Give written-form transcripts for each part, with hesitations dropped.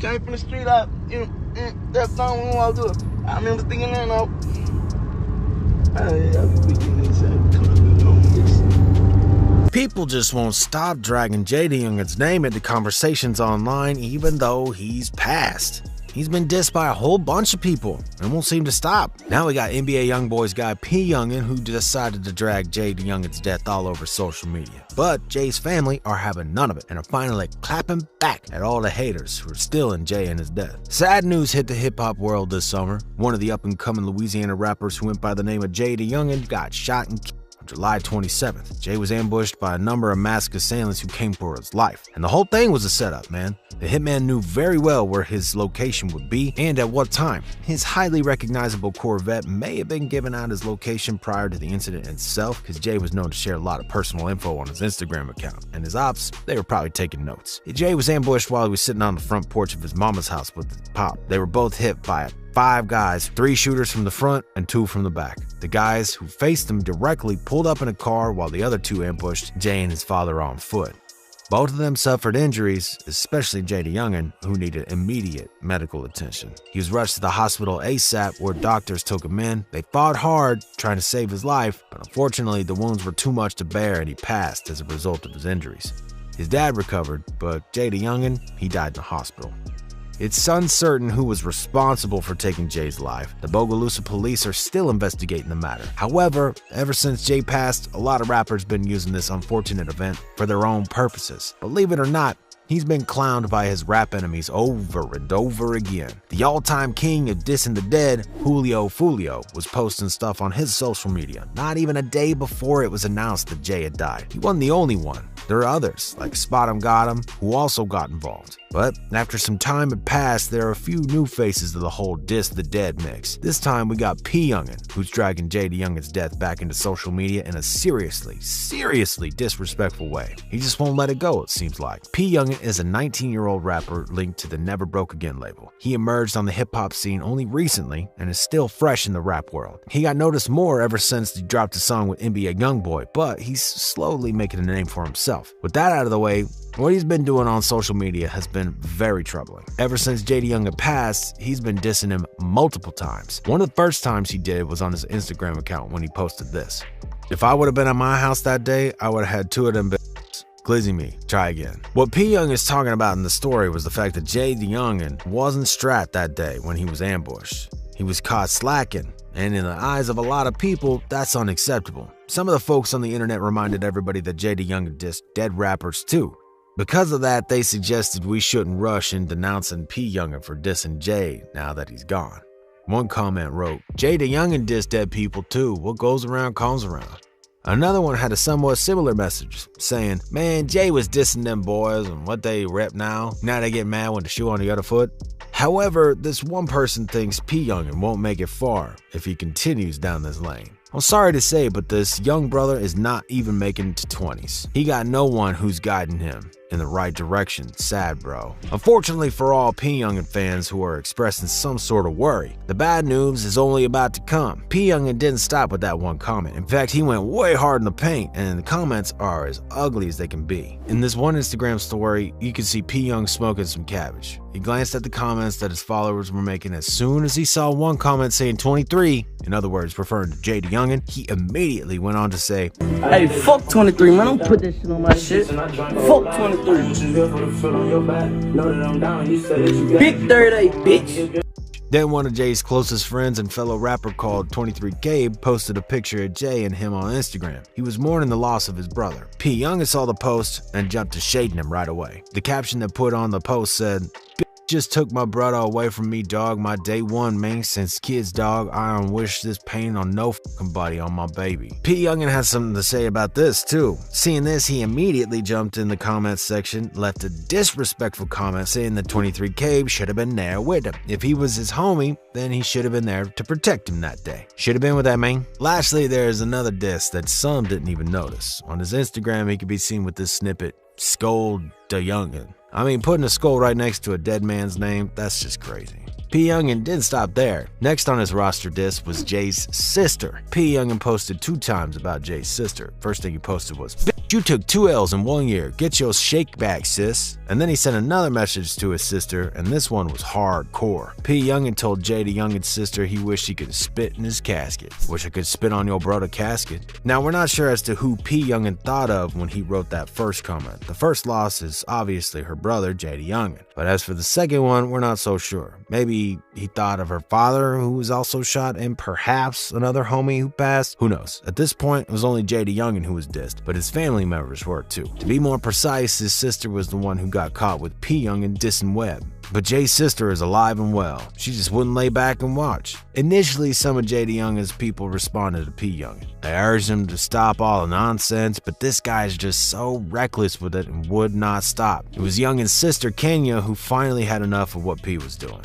came from the street, that song we want to do it. I remember thinking that, People just won't stop dragging JayDe Youngan's name into conversations online even though he's passed. He's been dissed by a whole bunch of people and won't seem to stop. Now we got NBA YoungBoy's guy P Youngin who decided to drag JayDe Youngan's death all over social media. But Jay's family are having none of it and are finally clapping back at all the haters who are still in Jay and his death. Sad news hit the hip-hop world this summer. One of the up-and-coming Louisiana rappers who went by the name of JayDe Youngan got shot and killed. July 27th, Jay was ambushed by a number of masked assailants who came for his life. And the whole thing was a setup, man. The hitman knew very well where his location would be and at what time. His highly recognizable Corvette may have been given out his location prior to the incident itself, because Jay was known to share a lot of personal info on his Instagram account. And his ops, they were probably taking notes. Jay was ambushed while he was sitting on the front porch of his mama's house with his pop. They were both hit by 5 guys, 3 shooters from the front and 2 from the back. The guys who faced him directly pulled up in a car while the other 2 ambushed Jay and his father on foot. Both of them suffered injuries, especially JayDe Youngan, who needed immediate medical attention. He was rushed to the hospital ASAP where doctors took him in. They fought hard trying to save his life, but unfortunately the wounds were too much to bear and he passed as a result of his injuries. His dad recovered, but JayDe Youngan, he died in the hospital. It's uncertain who was responsible for taking Jay's life. The Bogalusa police are still investigating the matter. However, ever since Jay passed, a lot of rappers been using this unfortunate event for their own purposes. Believe it or not, he's been clowned by his rap enemies over and over again. The all-time king of dissing the dead, Julio Fulio, was posting stuff on his social media, not even a day before it was announced that Jay had died. He wasn't the only one. There are others, like Spot 'em Got 'em, who also got involved. But after some time had passed, there are a few new faces to the whole diss the dead mix. This time we got P Youngin, who's dragging JayDe Youngan's death back into social media in a seriously disrespectful way. He just won't let it go, it seems like. P Youngin is a 19-year-old rapper linked to the Never Broke Again label. He emerged on the hip-hop scene only recently and is still fresh in the rap world. He got noticed more ever since he dropped a song with NBA YoungBoy, but he's slowly making a name for himself. With that out of the way, what he's been doing on social media has been very troubling. Ever since JayDe Youngan passed, he's been dissing him multiple times. One of the first times he did was on his Instagram account when he posted this. "If I would have been at my house that day, I would have had 2 of them bitches. Glizzy me, try again." What P Young is talking about in the story was the fact that JayDe Youngan wasn't strapped that day when he was ambushed. He was caught slacking, and in the eyes of a lot of people, that's unacceptable. Some of the folks on the internet reminded everybody that JayDe Youngan dissed dead rappers too. Because of that, they suggested we shouldn't rush in denouncing P Youngin for dissing Jay now that he's gone. One comment wrote, "JayDe Youngan dissed dead people too. What goes around comes around." Another one had a somewhat similar message, saying, "Man, Jay was dissing them boys and what they rep now. Now they get mad when the shoe on the other foot." However, this one person thinks P Youngin won't make it far if he continues down this lane. I'm sorry to say, but this young brother is not even making it to 20s. He got no one who's guiding him in the right direction. Sad, bro. Unfortunately for all P Youngin fans who are expressing some sort of worry, the bad news is only about to come. P Youngin didn't stop with that one comment. In fact, he went way hard in the paint, and the comments are as ugly as they can be. In this one Instagram story, you can see P Young smoking some cabbage. He glanced at the comments that his followers were making as soon as he saw one comment saying 23, in other words, referring to JayDe Youngan. He immediately went on to say, "Hey, fuck 23, man. Don't put that shit on my shit. Fuck 23. Big 38, bitch." Then one of Jay's closest friends and fellow rapper called 23 Gabe posted a picture of Jay and him on Instagram. He was mourning the loss of his brother. P Youngin saw the post and jumped to shading him right away. The caption that put on the post said, "Just took my brother away from me, dog. My day one, man. Since kids, dog, I don't wish this pain on no fucking body on my baby." P Youngin has something to say about this, too. Seeing this, he immediately jumped in the comments section, left a disrespectful comment saying that 23 Gabe should have been there with him. If he was his homie, then he should have been there to protect him that day. Should have been with that man. Lastly, there is another diss that some didn't even notice. On his Instagram, he could be seen with this snippet, "Scold the Youngin." I mean, putting a skull right next to a dead man's name, that's just crazy. P Youngin didn't stop there. Next on his roster diss was Jay's sister. P Youngin posted 2 times about Jay's sister. First thing he posted was, "Bitch, you took 2 L's in 1 year. Get your shake back, sis." And then he sent another message to his sister, and this one was hardcore. P. Youngin told JayDe Youngan's sister he wished he could spit in his casket. Wish I could spit on your brother casket. Now, we're not sure as to who P. Youngin thought of when he wrote that first comment. The first loss is obviously her brother, JayDe Youngan. But as for the second one, we're not so sure. Maybe he thought of her father, who was also shot, and perhaps another homie who passed. Who knows? At this point, it was only JayDe Youngan who was dissed, but his family members were too. To be more precise, his sister was the one who got caught with P. Youngin dissing Webb. But Jay's sister is alive and well. She just wouldn't lay back and watch. Initially, some of JayDe Youngan's people responded to P. Youngin. They urged him to stop all the nonsense, but this guy's just so reckless with it and would not stop. It was Youngan's sister, Kenya, who finally had enough of what P was doing.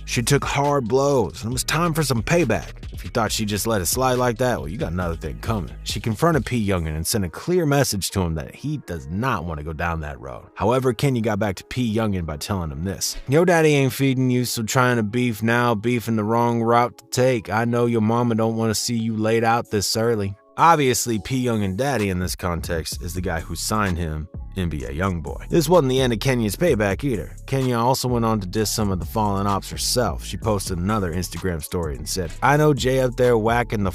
She took hard blows, and it was time for some payback. If you thought she'd just let it slide like that, well, you got another thing coming. She confronted P. Youngin and sent a clear message to him that he does not want to go down that road. However, Kenya got back to P. Youngin by telling him this. Yo daddy ain't feeding you, so trying to beef now, beefing the wrong route to take. I know your mama don't want to see you laid out this early. Obviously, P. Youngin daddy in this context is the guy who signed him, NBA YoungBoy. This wasn't the end of Kenya's payback either. Kenya also went on to diss some of the fallen ops herself. She posted another Instagram story and said, I know Jay up there whacking the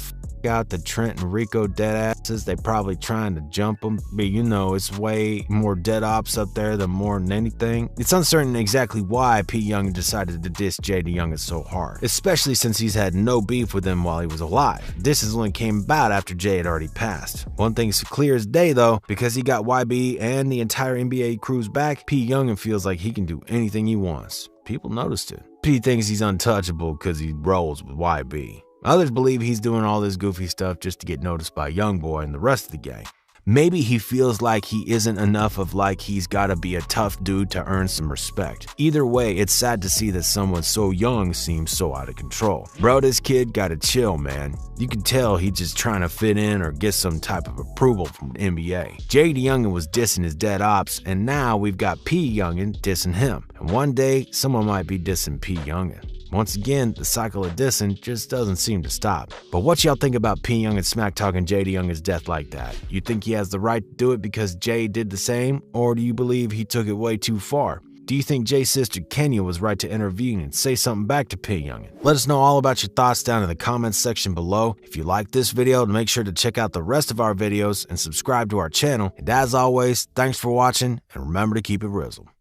out the Trent and Rico dead asses. They probably trying to jump them, but you know it's way more dead ops up there than more than anything. It's uncertain exactly why P. Youngin decided to diss JayDe Youngan so hard, especially since he's had no beef with him while he was alive. This only came about after Jay had already passed. One thing's clear as day though, because he got YB and the entire NBA crew's back, P. Youngin feels like he can do anything he wants. People noticed it. P thinks he's untouchable because he rolls with YB. Others believe he's doing all this goofy stuff just to get noticed by YoungBoy and the rest of the gang. Maybe he feels like he isn't enough of like he's gotta be a tough dude to earn some respect. Either way, it's sad to see that someone so young seems so out of control. Bro, this kid gotta chill, man. You can tell he's just trying to fit in or get some type of approval from the NBA. JayDe Youngan was dissing his dead ops, and now we've got P. Youngin dissing him. And one day, someone might be dissing P. Youngin. Once again, the cycle of dissing just doesn't seem to stop. But what y'all think about P. Youngin smack-talking JayDe Youngan's death like that? You think he has the right to do it because Jay did the same? Or do you believe he took it way too far? Do you think Jay's sister Kenya was right to intervene and say something back to P. Youngin? Let us know all about your thoughts down in the comments section below. If you like this video, make sure to check out the rest of our videos and subscribe to our channel. And as always, thanks for watching, and remember to keep it Rizzle.